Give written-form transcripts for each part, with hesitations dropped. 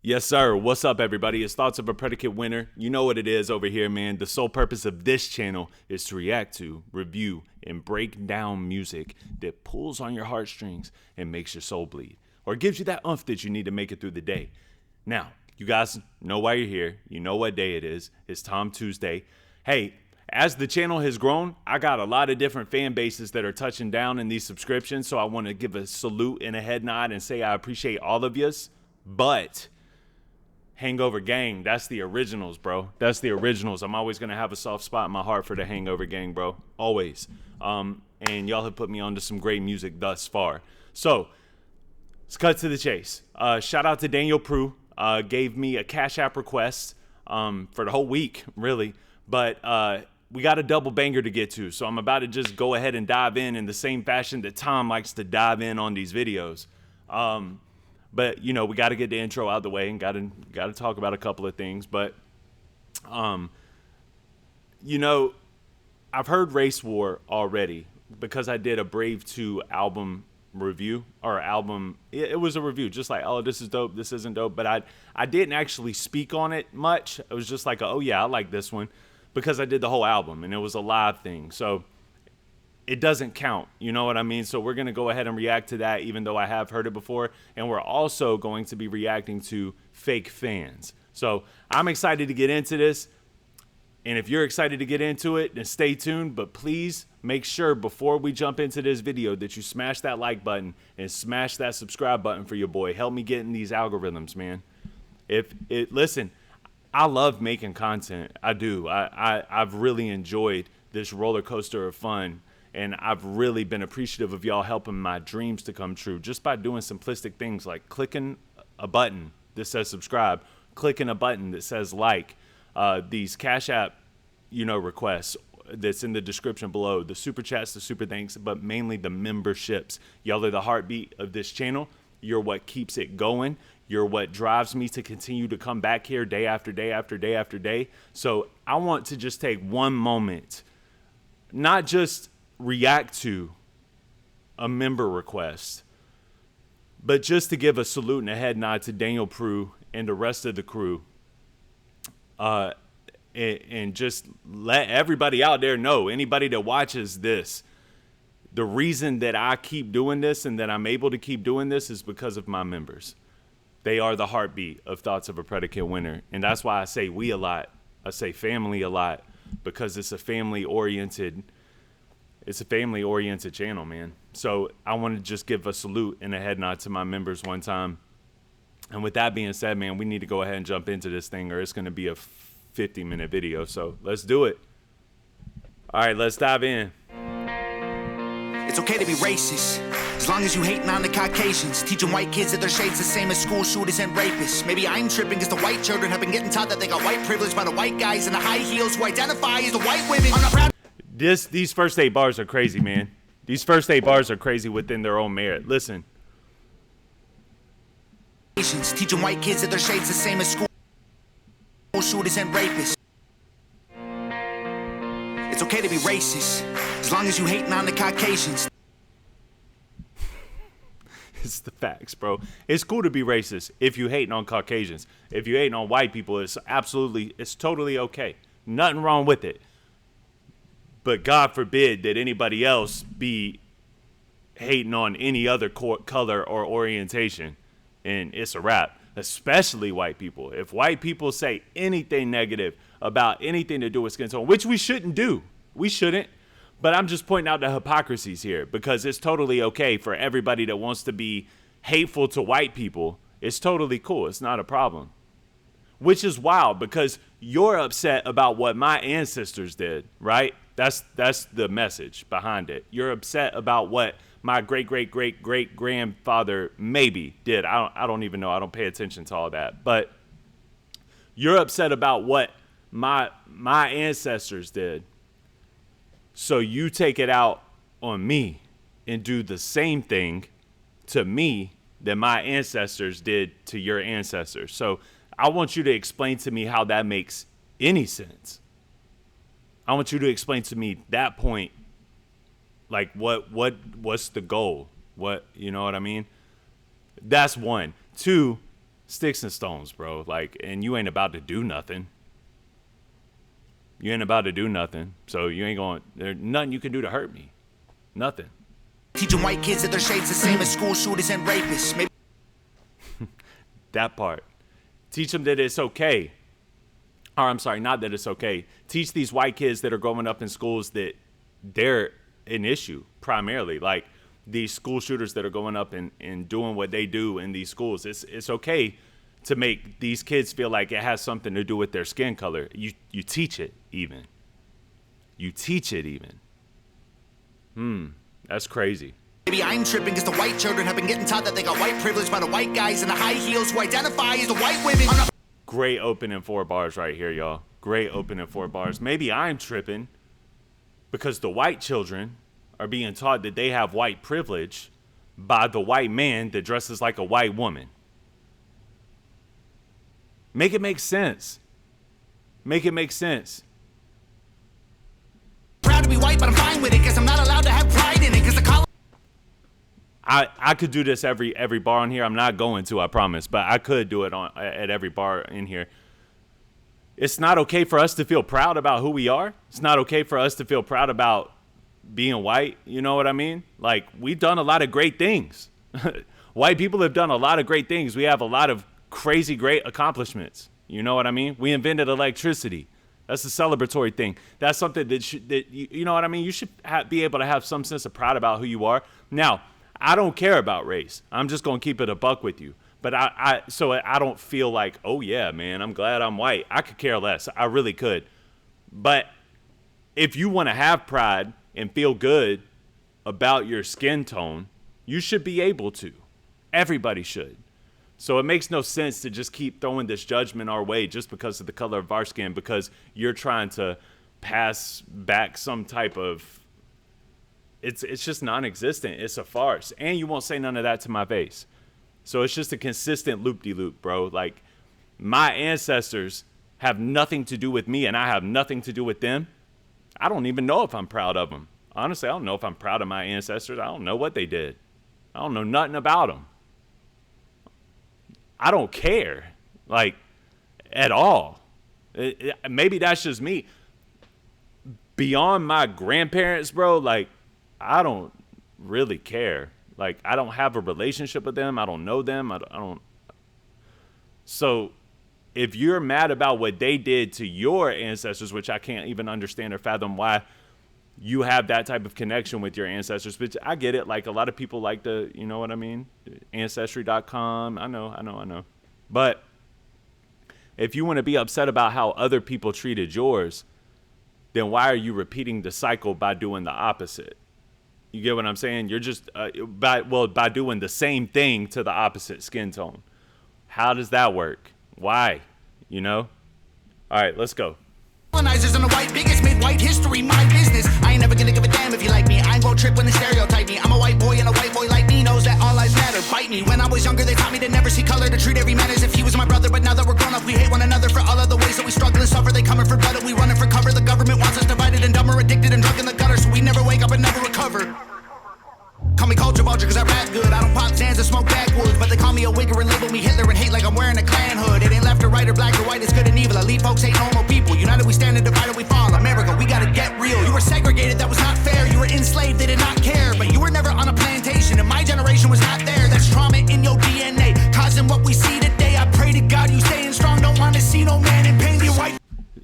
Yes, sir. What's up, everybody? It's Thoughts of a Predicate Winner. You know what it is over here, man. The sole purpose of this channel is to react to, review, and break down music that pulls on your heartstrings and makes your soul bleed, or gives you that oomph that you need to make it through the day. Now, you guys know why you're here. You know what day it is. It's Tom Tuesday. Hey, as the channel has grown, I got a lot of different fan bases that are touching down in these subscriptions, so I want to give a salute and a head nod and say I appreciate all of yous, but Hangover Gang, that's the originals, bro. That's the originals. I'm always going to have a soft spot in my heart for the Hangover Gang, bro. Always. And y'all have put me onto some great music thus far. So, let's cut to the chase. Shout out to Daniel Prue. Gave me a Cash App request for the whole week, really. But we got a double banger to get to. So, I'm about to just go ahead and dive in the same fashion that Tom likes to dive in on these videos. But, you know, we got to get the intro out of the way and got to talk about a couple of things. But, you know, I've heard Race War already because I did a Brave 2 album review or album. It was a review just like, oh, this is dope. This isn't dope. But I didn't actually speak on it much. It was just like, oh, yeah, I like this one because I did the whole album and it was a live thing. So it doesn't count, you know what I mean? So we're going to go ahead and react to that, even though I have heard it before. And we're also going to be reacting to fake fans. So I'm excited to get into this. And if you're excited to get into it, then stay tuned. But please make sure before we jump into this video that you smash that like button and smash that subscribe button for your boy. Help me get in these algorithms, man. Listen, I love making content. I do. I've really enjoyed this roller coaster of fun. And I've really been appreciative of y'all helping my dreams to come true just by doing simplistic things like clicking a button that says subscribe, clicking a button that says like, these Cash App, requests that's in the description below, the super chats, the super thanks, but mainly the memberships. Y'all are the heartbeat of this channel. You're what keeps it going. You're what drives me to continue to come back here day after day after day after day. So I want to just take one moment, not just react to a member request, but just to give a salute and a head nod to Daniel Prue and the rest of the crew, and just let everybody out there know, anybody that watches this, the reason that I keep doing this and that I'm able to keep doing this is because of my members. They are the heartbeat of Thoughts of a Predicate Winner, and that's why I say we a lot. I say family a lot because it's a family-oriented channel, man. So I want to just give a salute and a head nod to my members one time. And with that being said, man, we need to go ahead and jump into this thing or it's going to be a 50-minute video. So let's do it. All right, let's dive in. It's okay to be racist, as long as you hating on the Caucasians, teaching white kids that their shade's the same as school shooters and rapists. Maybe I'm tripping because the white children have been getting taught that they got white privilege by the white guys in the high heels who identify as the white women. I'm not proud. These first 8 bars are crazy, man. These first 8 bars are crazy within their own merit. Listen. Teaching white kids that their shade's the same as school shooters and rapists. It's okay to be racist, as long as you hating on the Caucasians. It's the facts, bro. It's cool to be racist if you hating on Caucasians. If you hating on white people, it's totally okay. Nothing wrong with it. But God forbid that anybody else be hating on any other color or orientation. And it's a wrap, especially white people. If white people say anything negative about anything to do with skin tone, which we shouldn't do. We shouldn't. But I'm just pointing out the hypocrisies here because it's totally okay for everybody that wants to be hateful to white people. It's totally cool. It's not a problem. Which is wild because you're upset about what my ancestors did, right? That's the message behind it. You're upset about what my great-great-great-great-grandfather maybe did. I don't even know. I don't pay attention to all that. But you're upset about what my ancestors did. So you take it out on me and do the same thing to me that my ancestors did to your ancestors. So I want you to explain to me how that makes any sense. I want you to explain to me that point. Like what's the goal? You know what I mean? That's one. Two, Sticks and stones, bro. Like, and you ain't about to do nothing. You ain't about to do nothing. So you ain't going, there's nothing you can do to hurt me. Nothing. Teaching white kids that their shade's the same as school shooters and rapists. Maybe that part. Teach them that it's okay. Or I'm sorry, not that it's okay. Teach these white kids that are growing up in schools that they're an issue primarily. Like these school shooters that are going up and doing what they do in these schools. It's okay to make these kids feel like it has something to do with their skin color. You teach it even. You teach it even. That's crazy. maybe I'm tripping because the white children have been getting taught that they got white privilege by the white guys in the high heels who identify as the white women. Great opening 4 bars right here, y'all. Great opening 4 bars. Maybe I'm tripping because the white children are being taught that they have white privilege by the white man that dresses like a white woman. Make it make sense. Make it make sense. Proud to be white, but I'm fine with it because I'm not allowed to have pride in it because the collar. I could do this every bar on here. I'm not going to, I promise, but I could do it at every bar in here. It's not okay for us to feel proud about who we are. It's not okay for us to feel proud about being white. You know what I mean? Like, we've done a lot of great things. White people have done a lot of great things. We have a lot of crazy great accomplishments. You know what I mean? We invented electricity. That's a celebratory thing. That's something that you know what I mean? You should be able to have some sense of pride about who you are. Now, I don't care about race. I'm just going to keep it a buck with you. But so I don't feel like, oh yeah, man, I'm glad I'm white. I could care less. I really could. But if you want to have pride and feel good about your skin tone, you should be able to. Everybody should. So it makes no sense to just keep throwing this judgment our way just because of the color of our skin, because you're trying to pass back some type of, it's just non-existent. It's a farce. And you won't say none of that to my face. So it's just a consistent loop-de-loop, bro. Like, my ancestors have nothing to do with me and I have nothing to do with them. I don't even know if I'm proud of them. Honestly, I don't know if I'm proud of my ancestors. I don't know what they did. I don't know nothing about them. I don't care, like, at all. Maybe that's just me. Beyond my grandparents, bro, like, I don't really care. Like, I don't have a relationship with them. I don't know them. I don't. So if you're mad about what they did to your ancestors, which I can't even understand or fathom why you have that type of connection with your ancestors, which I get it. Like, a lot of people like to, you know what I mean? Ancestry.com. I know. But if you want to be upset about how other people treated yours, then why are you repeating the cycle by doing the opposite? You get what I'm saying? You're just, by doing the same thing to the opposite skin tone. How does that work? Why? You know? All right, let's go. Colonizers and the white bigots made white history my business. I ain't never gonna give a damn if you like me. I ain't gon' trip when they stereotype me. I'm a white boy and a white boy like me knows that all lives matter. Bite me. When I was younger, they taught me to never see color, to treat every man as if he was my brother. But now that we're grown up, we hate one another for all of the ways that we struggle and suffer. They coming for blood and we running for cover. The government wants us divided and dumber, addicted and drunk in the gutter, so we never wake up and never recover. Call me culture vulture cause I rap good. I don't pop Zans or smoke backwoods, but they call me a wigger and label me Hitler and hate like I'm wearing a Klan hood. It ain't left or right or black or white, it's good and evil. Elite folks hate normal people. United we stand and divided we fall. America, we gotta get real. You were segregated, that was not fair. You were enslaved, they did not care. But you were never on a plantation and my generation was not there. That's trauma in your DNA, causing what we see today. I pray to God you staying strong, don't wanna see no man in pain. Be white.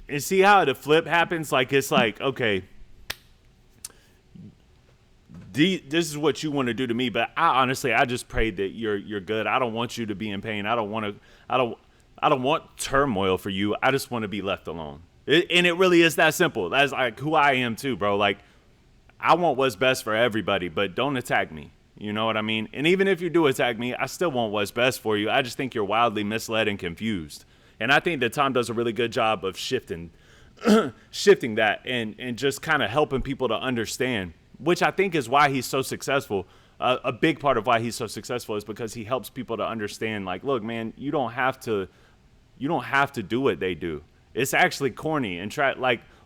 And see how the flip happens? Like, it's like, okay, this is what you want to do to me, but I just pray that you're good. I don't want you to be in pain. I don't want turmoil for you. I just want to be left alone. And it really is that simple. That's like who I am too, bro. Like, I want what's best for everybody, but don't attack me. You know what I mean? And even if you do attack me, I still want what's best for you. I just think you're wildly misled and confused. And I think that Tom does a really good job of shifting that and just kind of helping people to understand, which I think is why he's so successful. A big part of why he's so successful is because he helps people to understand, like, look, man, you don't have to do what they do. It's actually corny and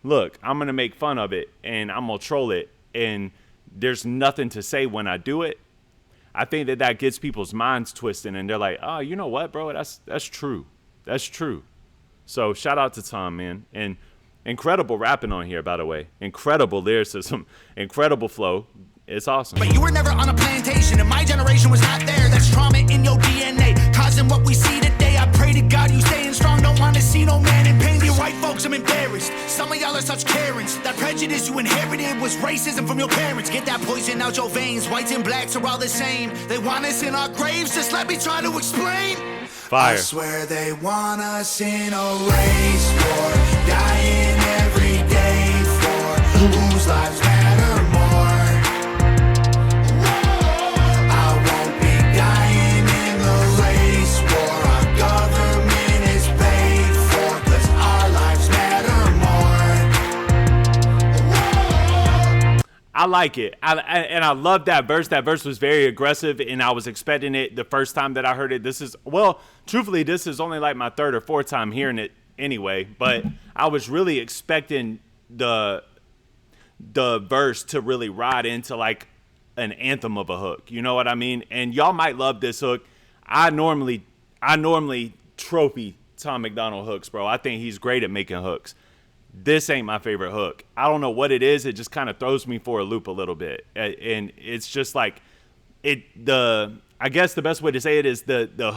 look, I'm going to make fun of it and I'm going to troll it. And there's nothing to say when I do it. I think that gets people's minds twisted, and they're like, oh, you know what, bro? That's true. That's true. So shout out to Tom, man. And incredible rapping on here, by the way. Incredible lyricism, incredible flow. It's awesome. But you were never on a plantation, and my generation was not there. That's trauma in your DNA, causing what we see today. I pray to God you staying strong. Don't want to see no man in pain. Dear white folks, I'm embarrassed. Some of y'all are such Karens. That prejudice you inherited was racism from your parents. Get that poison out your veins. Whites and blacks are all the same. They want us in our graves. Just let me try to explain. Fire. I swear they want us in a race war, dying every day for whose lives matter more. I won't be dying in the race war. Our government is paid for, 'cause our lives matter more. I like it. And I love that verse. That verse was very aggressive, and I was expecting it the first time that I heard it. Truthfully, this is only like my third or fourth time hearing it anyway, but I was really expecting the verse to really ride into like an anthem of a hook. You know what I mean? And y'all might love this hook. I normally trophy Tom MacDonald hooks, bro. I think he's great at making hooks. This ain't my favorite hook. I don't know what it is. It just kind of throws me for a loop a little bit. And it's just like I guess the best way to say it is the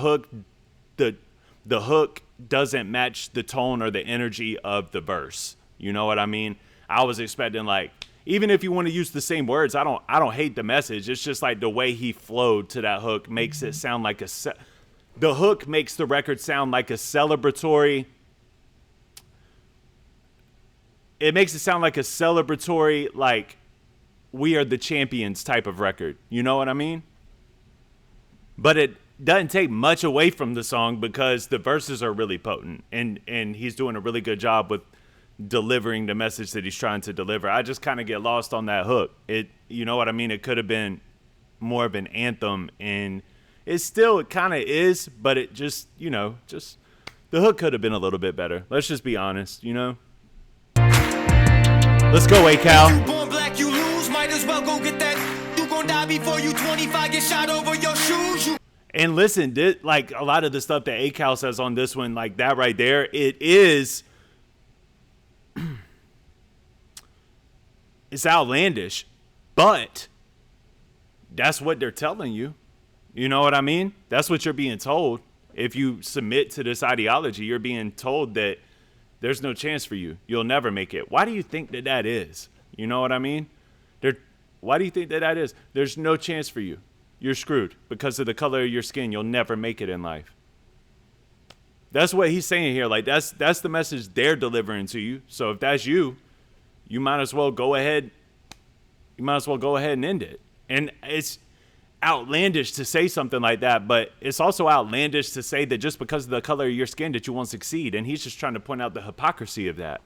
hook doesn't match the tone or the energy of the verse. You know what I mean? I was expecting, like, even if you want to use the same words, I don't hate the message. It's just like the way he flowed to that hook makes it sound like the hook makes the record sound like a celebratory. It makes it sound like a celebratory, like, we are the champions type of record. You know what I mean? But it doesn't take much away from the song because the verses are really potent, and he's doing a really good job with delivering the message that he's trying to deliver. I just kind of get lost on that hook. You know what I mean? It could have been more of an anthem, and it kind of is, but it just the hook could have been a little bit better. Let's just be honest, you know? Let's go, acal. You born black, you lose. Might as well go get that. You gon' die before you 25. Get shot over your shoes. And listen, like a lot of the stuff that acal says on this one, like that right there, it's outlandish, but that's what they're telling you. You know what I mean? That's what you're being told. If you submit to this ideology, you're being told that there's no chance for you. You'll never make it. Why do you think that is? You know what I mean? Why do you think that is? There's no chance for you. You're screwed because of the color of your skin. You'll never make it in life. That's what he's saying here. Like that's the message they're delivering to you. So if that's you, you might as well go ahead. You might as well go ahead and end it. And it's outlandish to say something like that, but it's also outlandish to say that just because of the color of your skin that you won't succeed. And he's just trying to point out the hypocrisy of that.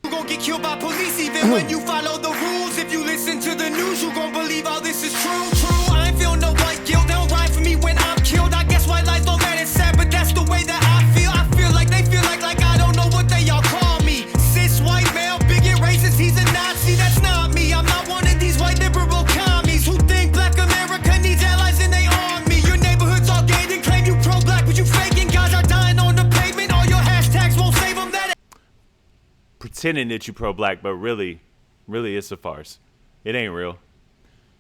You gon' get killed by police even when you follow the rules. If you listen to the news, you gon' believe all this is true. I ain't feel no white guilt. They don't ride for me when I'm killed. I guess white lies don't let it sad, but that's the way that I feel. I feel like they feel like I don't know what they all call me. Cis white male, bigot racist, he's a Nazi. That's not me. I'm not one of these white liberal commies who think black America needs allies in their army. Your neighborhood's all gay and claim you pro-black, but you faking. Guys are dying on the pavement. All your hashtags won't save them. That Pretending that you pro-black, but really it's a farce. It ain't real.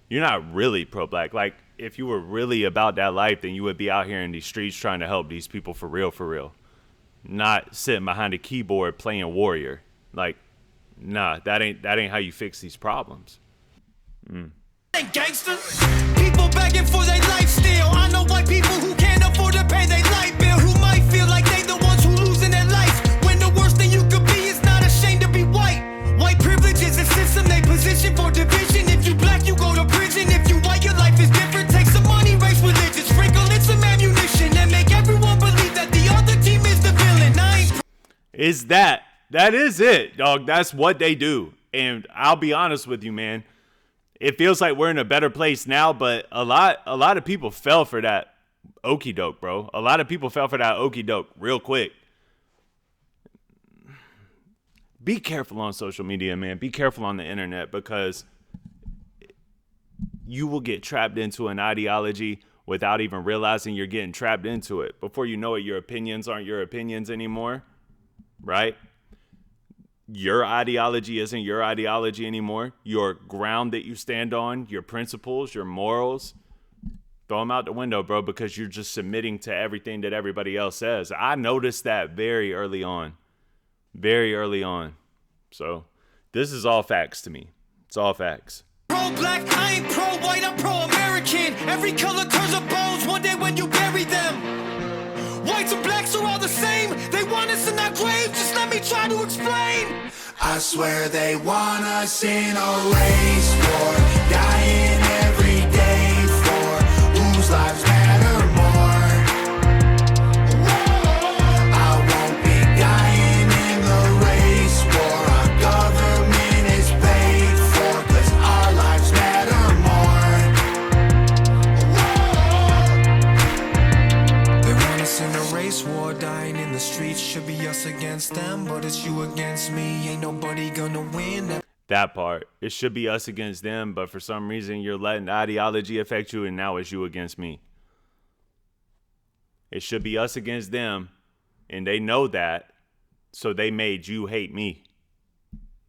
You're not really pro-black. Like, if you were really about that life, then you would be out here in these streets trying to help these people for real. Not sitting behind a keyboard playing warrior. Like, nah, that ain't how you fix these problems. ain't gangsters. People begging for their life still. I know white people who can't afford to pay their light bill, who might feel like they the ones who losing their life. When the worst thing you could be is not ashamed to be white. White privilege is a system they position for division. If you black, you go to prison. If you white, your life is different. Take some money, race religion, sprinkle in some ammunition, and make everyone believe that the other team is the villain. That is it, dog. That's what they do. And I'll be honest with you, man. It feels like we're in a better place now, but a lot of people fell for that okie doke, bro. A lot of people fell for that okie doke real quick. Be careful on social media, man. Be careful on the internet, because you will get trapped into an ideology without even realizing you're getting trapped into it. Before you know it, your opinions aren't your opinions anymore, right? Your ideology isn't your ideology anymore. Your ground that you stand on, your principles, your morals, throw them out the window, bro, because you're just submitting to everything that everybody else says. I noticed that very early on. Very early on. So this is all facts to me. It's all facts. Pro-black, I ain't pro-white, I'm pro-American. Every color turns up bones one day when you bury them. Whites and blacks are all the same. They want us in our graves, just let me try to explain. I swear they want us in a race war, dying every day for whose lives matter more. I won't be dying in the race war. Our government is paid for, 'cause our lives matter more. They want us in a race war, dying in the streets. Should be us against them, but it's you against me. Ain't nobody gonna win. That part. It should be us against them, but for some reason you're letting ideology affect you, and now it's you against me. It should be us against them, and they know that, so they made you hate me.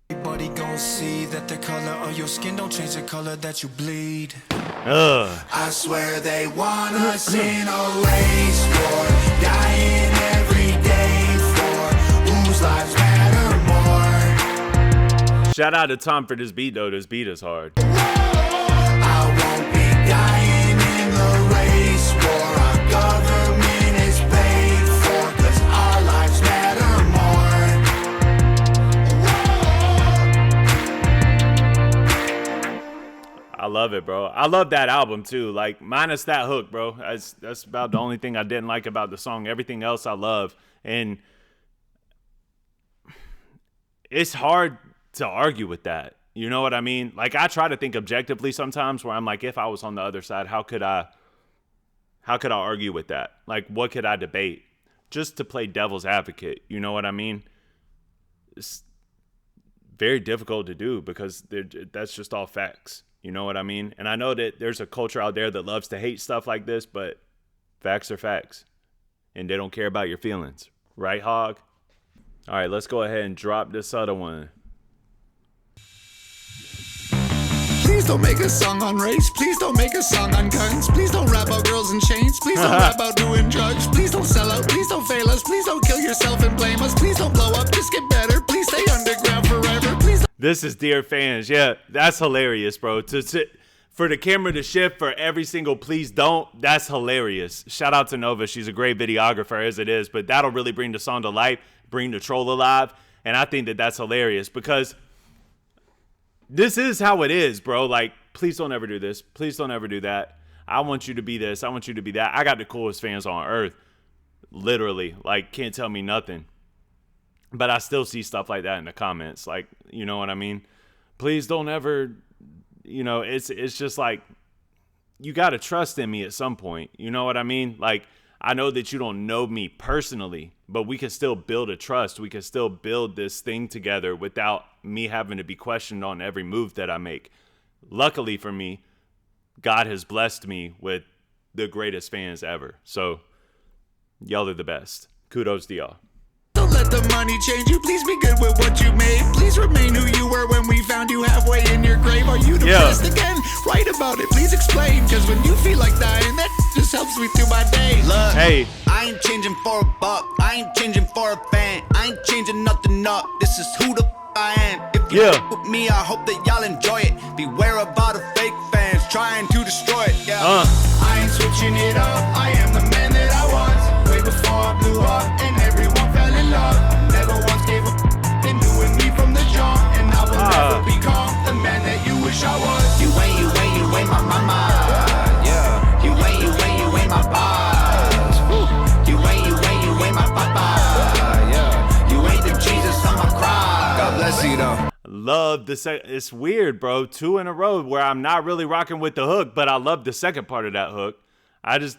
Everybody gon' see that the color of your skin don't change the color that you bleed. Ugh. I swear they want us in a race war, dying every day for whose lives matter more. Shout out to Tom for this beat, though. This beat is hard. I won't be dying in the race war. Our government is paid for, 'cause our lives matter more. I love it, bro. I love that album, too. Like, minus that hook, bro. That's about the only thing I didn't like about the song. Everything else I love. And it's hard to argue with that. You know what I mean? Like, I try to think objectively sometimes, where I'm like, if I was on the other side, how could I argue with that? Like, what could I debate? Just to play devil's advocate. You know what I mean? It's very difficult to do, because that's just all facts. You know what I mean? And I know that there's a culture out there that loves to hate stuff like this, but facts are facts. And they don't care about your feelings. Right, Hog? All right, let's go ahead and drop this other one. Please don't make a song on race. Please don't make a song on guns. Please don't rap about girls in chains. Please don't rap about doing drugs. Please don't sell out. Please don't fail us. Please don't kill yourself and blame us. Please don't blow up. Just get better. Please stay underground forever. Please. This is Dear Fans. Yeah, that's hilarious, bro. For the camera to shift for every single please don't, that's hilarious. Shout out to Nova. She's a great videographer as it is, but that'll really bring the song to life, bring the troll alive, and I think that that's hilarious, because this is how it is, bro. Like, please don't ever do this. Please don't ever do that. I want you to be this. I want you to be that. I got the coolest fans on earth. Literally. Like, can't tell me nothing. But I still see stuff like that in the comments. Like, you know what I mean? Please don't ever, you know, it's just like, you got to trust in me at some point. You know what I mean? Like, I know that you don't know me personally, but we can still build a trust. We can still build this thing together without me having to be questioned on every move that I make. Luckily for me, God has blessed me with the greatest fans ever. So y'all are the best. Kudos to y'all. Don't let the money change you. Please be good with what you made. Please remain who you were when we found you halfway in your grave. Are you depressed again? Write about it. Please explain. Because when you feel like dying, that just helps me through my day. Look, hey, I ain't changing for a buck. I ain't changing for a fan. I ain't changing nothing up. This is who the I am. If you with me, I hope that y'all enjoy it. Beware of all the fake fans trying to destroy it. Yeah. I ain't switching it up. I am the man that I was way before I blew up, and everyone fell in love. Never once gave a been doing me from the jump, and I will never become the man that you wish I was. You ain't my mama. Yeah. You ain't my boss. You ain't my papa. Yeah. You ain't the Jesus on my cross. God bless you though. Love the it's weird, bro. 2 in a row where I'm not really rocking with the hook, but I love the second part of that hook. I didn't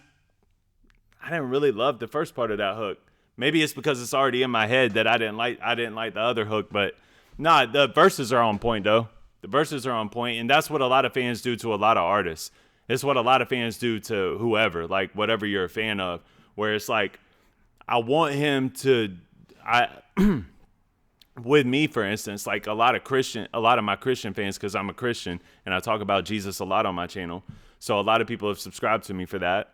really love the first part of that hook. Maybe it's because it's already in my head that I didn't like the other hook, but nah, the verses are on point though. The verses are on point, and that's what a lot of fans do to a lot of artists. It's what a lot of fans do to whoever, like whatever you're a fan of, where it's like, I want him to, with me, for instance, like a lot of my Christian fans, because I'm a Christian and I talk about Jesus a lot on my channel. So a lot of people have subscribed to me for that.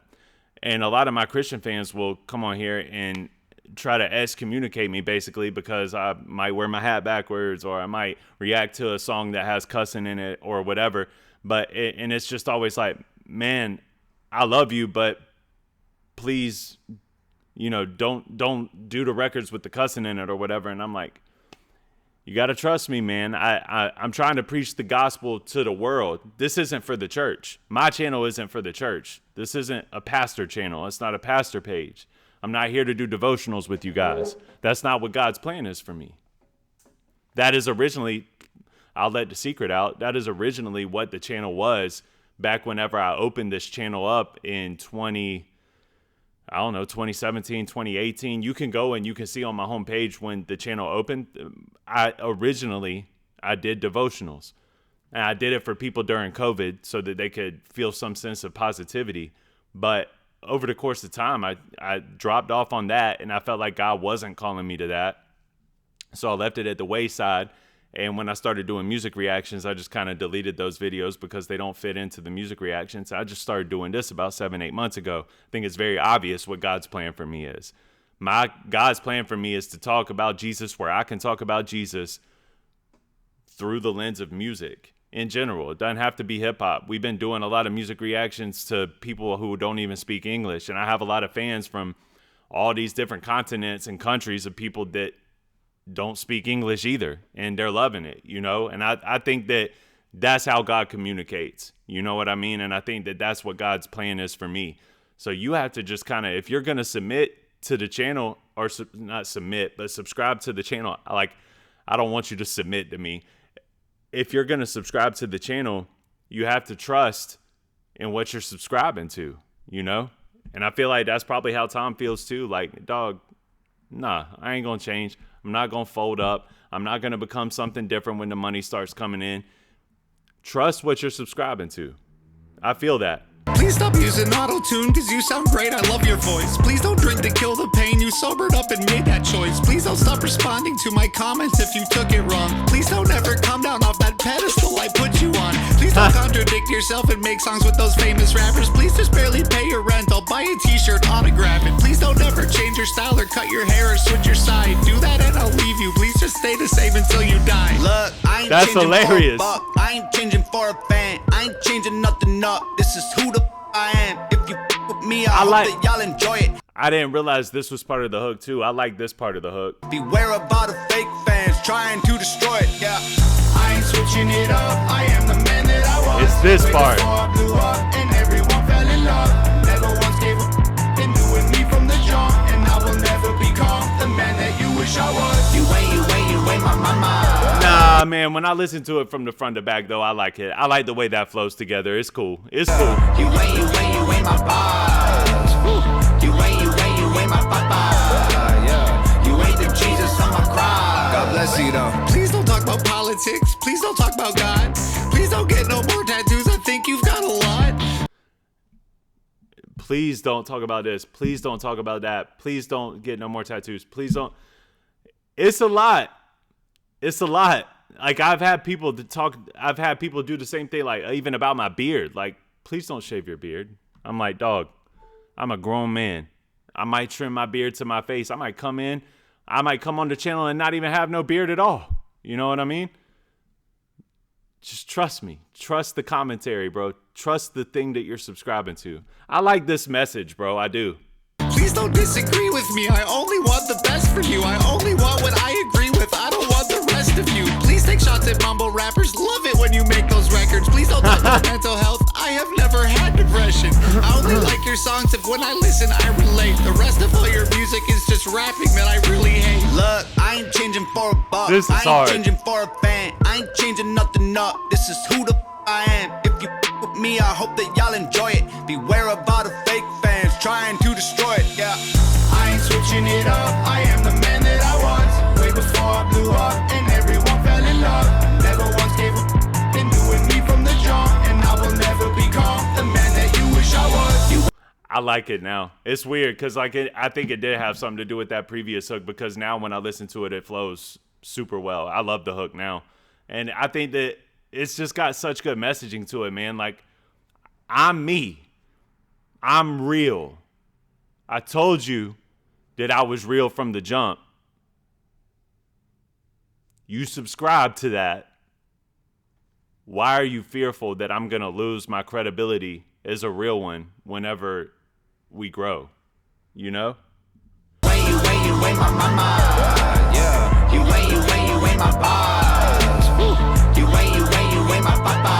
And a lot of my Christian fans will come on here and try to excommunicate me, basically, because I might wear my hat backwards, or I might react to a song that has cussing in it or whatever. And it's just always like, man, I love you, but please, don't do the records with the cussing in it or whatever. And I'm like, you got to trust me, man. I'm trying to preach the gospel to the world. This isn't for the church. My channel isn't for the church. This isn't a pastor channel. It's not a pastor page. I'm not here to do devotionals with you guys. That's not what God's plan is for me. That is originally, I'll let the secret out, that is originally what the channel was back whenever I opened this channel up in 2017, 2018. You can go and you can see on my homepage when the channel opened. I did devotionals. And I did it for people during COVID so that they could feel some sense of positivity. But over the course of time, I dropped off on that, and I felt like God wasn't calling me to that. So I left it at the wayside. And when I started doing music reactions, I just kind of deleted those videos because they don't fit into the music reactions. I just started doing this about 7-8 months ago. I think it's very obvious what God's plan for me is. God's plan for me is to talk about Jesus where I can talk about Jesus through the lens of music in general. It doesn't have to be hip hop. We've been doing a lot of music reactions to people who don't even speak English. And I have a lot of fans from all these different continents and countries of people that don't speak English either, and they're loving it, and I think that that's how God communicates, you know what I mean? And I think that that's what God's plan is for me. So you have to just kind of, if you're going to submit to the channel, or not submit, but subscribe to the channel, like, I don't want you to submit to me. If you're going to subscribe to the channel, you have to trust in what you're subscribing to, and I feel like that's probably how Tom feels too. Like, dog, nah, I ain't going to change. I'm not going to fold up. I'm not going to become something different when the money starts coming in. Trust what you're subscribing to. I feel that. Please stop using auto-tune, cause you sound great, I love your voice. Please don't drink to kill the pain, you sobered up and made that choice. Please don't stop responding to my comments if you took it wrong. Please don't ever come down off that pedestal I put you on. Please don't contradict yourself and make songs with those famous rappers. Please just barely pay your rent, I'll buy a t-shirt, autograph it. Please don't ever change your style or cut your hair or switch your side. Do that and I'll leave you, please just stay the same until you die. Look, I ain't That's changing hilarious. for a buck. I ain't changing for a fan. I ain't changing nothing up. This is who the I am. If you with me, I hope that y'all enjoy it. I didn't realize this was part of the hook too. I like this part of the hook. Beware about the fake fans trying to destroy it. Yeah, I ain't switching it up, I am the man that I was. It's this part. Before I blew up and everyone fell in love. Never once gave up, been doing me from the jump. And I will never become the man that you wish I was. You ain't my mama. Nah, man, when I listen to it from the front to back, though, I like it. I like the way that flows together. It's cool. It's cool. You ain't my boss. You ain't my papa. Yeah. You ain't the Jesus on my cross. God bless you, though. Please don't talk about politics. Please don't talk about God. Please don't get no more tattoos. I think you've got a lot. Please don't talk about this. Please don't talk about that. Please don't get no more tattoos. Please don't. It's a lot. It's a lot. Like, I've had people do the same thing, like, even about my beard. Like, please don't shave your beard. I'm like, dog, I'm a grown man. I might trim my beard to my face. I might come on the channel and not even have no beard at all. You know what I mean? Just trust me. Trust the commentary, bro. Trust the thing that you're subscribing to. I like this message, bro. I do. Please don't disagree with me. I only want the best for you. I only want what I agree with. I don't want the rest of you. Please take shots at mumble rappers. Love it when you make those records. Please don't talk about mental health. I have never had depression. I only like your songs if when I listen I relate. The rest of all your music is just rapping that I really hate. look, I ain't changing for a buck. This is I ain't hard. changing for a fan. I ain't changing nothing up. This is who the I am. If you with me, I hope that y'all enjoy it. Beware about the fake fans trying to destroy it. Yeah. I ain't switching it up. I am the man that I was. Way before I blew up and everyone fell in love. Never once gave up, like it now. It's weird because like I think it did have something to do with that previous hook, because now when I listen to it, it flows super well. I love the hook now. And I think that it's just got such good messaging to it, man. Like, I'm me. I'm real. I told you that I was real from the jump. You subscribe to that. Why are you fearful that I'm going to lose my credibility as a real one whenever we grow? You know? You ain't my mama. Yeah. You ain't my boss. You ain't my papa.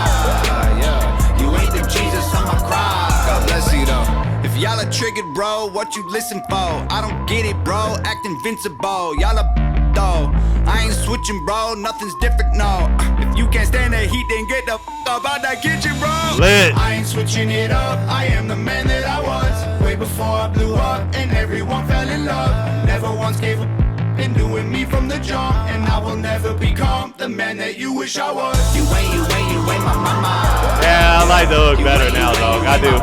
Yeah. You ain't the Jesus on my cross. God bless you though. If y'all are triggered, bro, what you listen for? I don't get it, bro. Act invincible. Y'all are though. I ain't switching, bro. Nothing's different, no. If you can't stand the heat, then get the up out that kitchen, bro. Lit. I ain't switching it up. I am the man that I was way before I blew up, and everyone fell in love. Never once gave a been doing me from the jump, and I will never become the man that you wish I was. You ain't my mama. Yeah, I like the hook better now, dog. I do.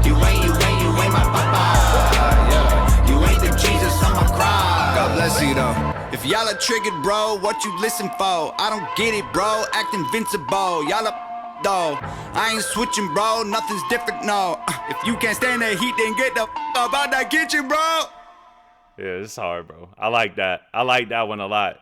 You ain't my papa. You ain't the Jesus on my cross. God bless you though. If y'all are triggered, bro, what you listen for? I don't get it, bro. Act invincible. Y'all are though. I ain't switching, bro. Nothing's different, no. If you can't stand the heat, then get the up out that kitchen, bro. Yeah, it's hard, bro. I like that. I like that one a lot.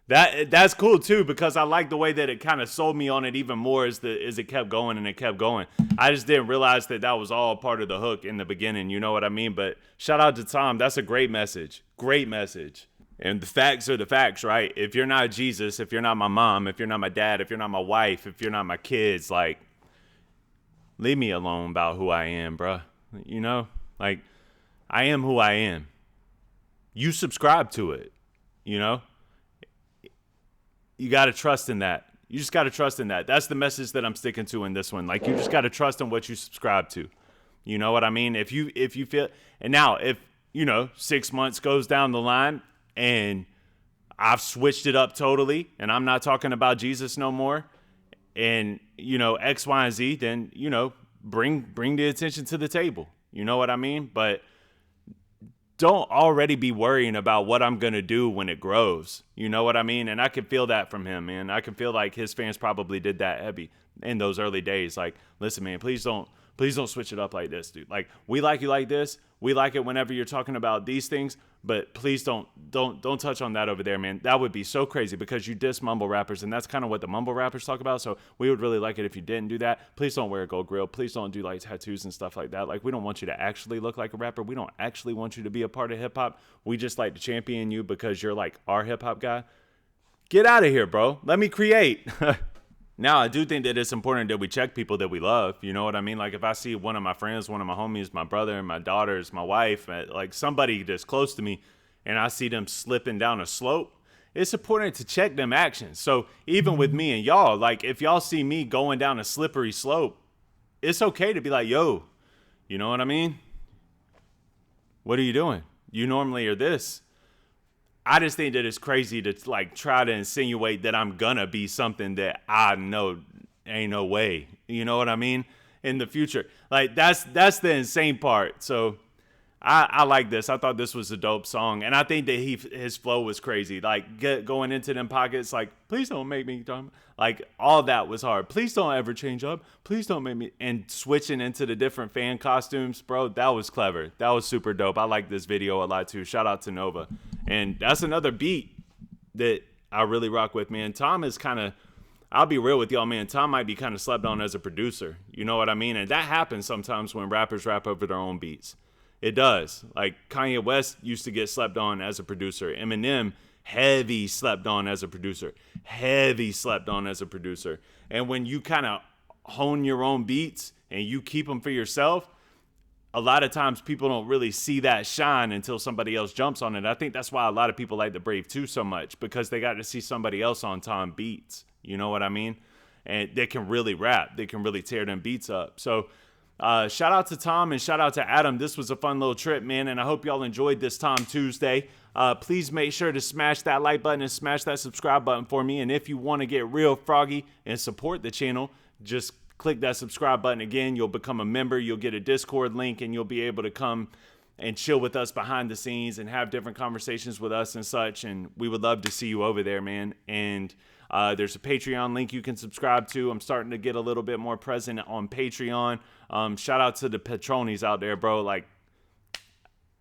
That's cool too, because I like the way that it kind of sold me on it even more as it kept going and it kept going. I just didn't realize that was all part of the hook in the beginning. You know what I mean? But shout out to Tom. That's a great message. Great message. And the facts are the facts, right? If you're not Jesus, if you're not my mom, if you're not my dad, if you're not my wife, if you're not my kids, like, leave me alone about who I am, bruh. You know? Like, I am who I am. You subscribe to it, you know? You got to trust in that. You just got to trust in that. That's the message that I'm sticking to in this one. Like, you just got to trust in what you subscribe to. You know what I mean? If you feel, and now if, 6 months goes down the line and I've switched it up totally and I'm not talking about Jesus no more and, X, Y, and Z, then, bring the attention to the table. You know what I mean? But don't already be worrying about what I'm going to do when it grows. You know what I mean? And I can feel that from him, man. I can feel like his fans probably did that heavy in those early days. Like, listen, man, please don't switch it up like this, dude. Like, we like you like this. We like it whenever you're talking about these things, but please don't touch on that over there, man. That would be so crazy because you diss mumble rappers, and that's kind of what the mumble rappers talk about. So we would really like it if you didn't do that. Please don't wear a gold grill. Please don't do like tattoos and stuff like that. Like, we don't want you to actually look like a rapper. We don't actually want you to be a part of hip hop. We just like to champion you because you're like our hip hop guy. Get out of here, bro. Let me create. Now, I do think that it's important that we check people that we love. You know what I mean? Like, if I see one of my friends, one of my homies, my brother, my daughters, my wife, like somebody that's close to me, and I see them slipping down a slope, it's important to check them actions. So even with me and y'all, like, if y'all see me going down a slippery slope, it's okay to be like, yo, you know what I mean? What are you doing? You normally are this. I just think that it's crazy to like try to insinuate that I'm gonna be something that I know ain't no way. You know what I mean? In the future, like that's the insane part. So I like this. I thought this was a dope song, and I think that his flow was crazy. Like going into them pockets, like please don't make me dumb. Like all that was hard. Please don't ever change up. Please don't make me. And switching into the different fan costumes, bro, that was clever. That was super dope. I like this video a lot too. Shout out to Nova. And that's another beat that I really rock with, man. Tom is kind of, I'll be real with y'all, man. Tom might be kind of slept on as a producer. You know what I mean? And that happens sometimes when rappers rap over their own beats. It does. Like Kanye West used to get slept on as a producer. Eminem, heavy slept on as a producer. Heavy slept on as a producer. And when you kind of hone your own beats and you keep them for yourself, a lot of times people don't really see that shine until somebody else jumps on it. I think that's why a lot of people like the Brave 2 so much, because they got to see somebody else on Tom beats. You know what I mean? And they can really rap. They can really tear them beats up. So shout out to Tom and shout out to Adam. This was a fun little trip, man, and I hope y'all enjoyed this Tom Tuesday. Please make sure to smash that like button and smash that subscribe button for me. And if you want to get real froggy and support the channel, just click that subscribe button again. You'll become a member. You'll get a Discord link, and you'll be able to come and chill with us behind the scenes and have different conversations with us and such. And we would love to see you over there, man. And there's a Patreon link you can subscribe to. I'm starting to get a little bit more present on Patreon. Shout out to the patronies out there, bro. Like,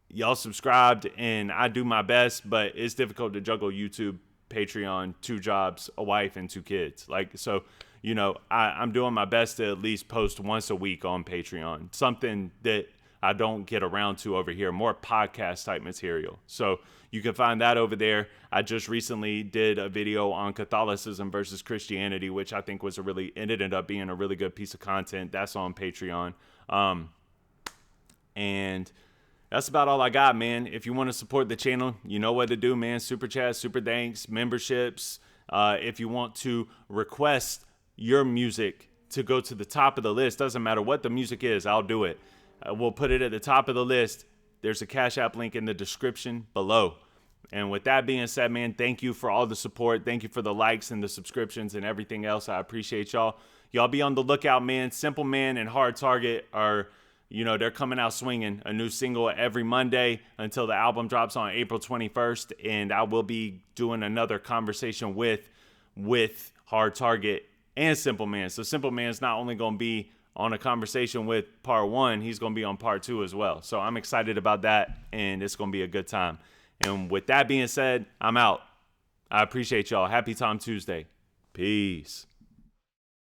y'all subscribed, and I do my best, but it's difficult to juggle YouTube, Patreon, 2 jobs, a wife, and 2 kids. Like, so, you know, I'm doing my best to at least post once a week on Patreon, something that I don't get around to over here, more podcast type material. So you can find that over there. I just recently did a video on Catholicism versus Christianity, which I think was it ended up being a really good piece of content. That's on Patreon. And that's about all I got, man. If you want to support the channel, you know what to do, man. Super chats, super thanks, memberships. If you want to request your music to go to the top of the list, doesn't matter what the music is, I'll do it. We'll put it at the top of the list. There's a Cash App link in the description below. And with that being said, man, thank you for all the support. Thank you for the likes and the subscriptions and everything else. I appreciate y'all. Y'all be on the lookout, man. Simple Man and Hard Target are... You know, they're coming out swinging, a new single every Monday until the album drops on April 21st. And I will be doing another conversation with Hard Target and Simple Man. So Simple Man's not only going to be on a conversation with part 1, he's going to be on part 2 as well. So I'm excited about that, and it's going to be a good time. And with that being said, I'm out. I appreciate y'all. Happy Time Tuesday. Peace.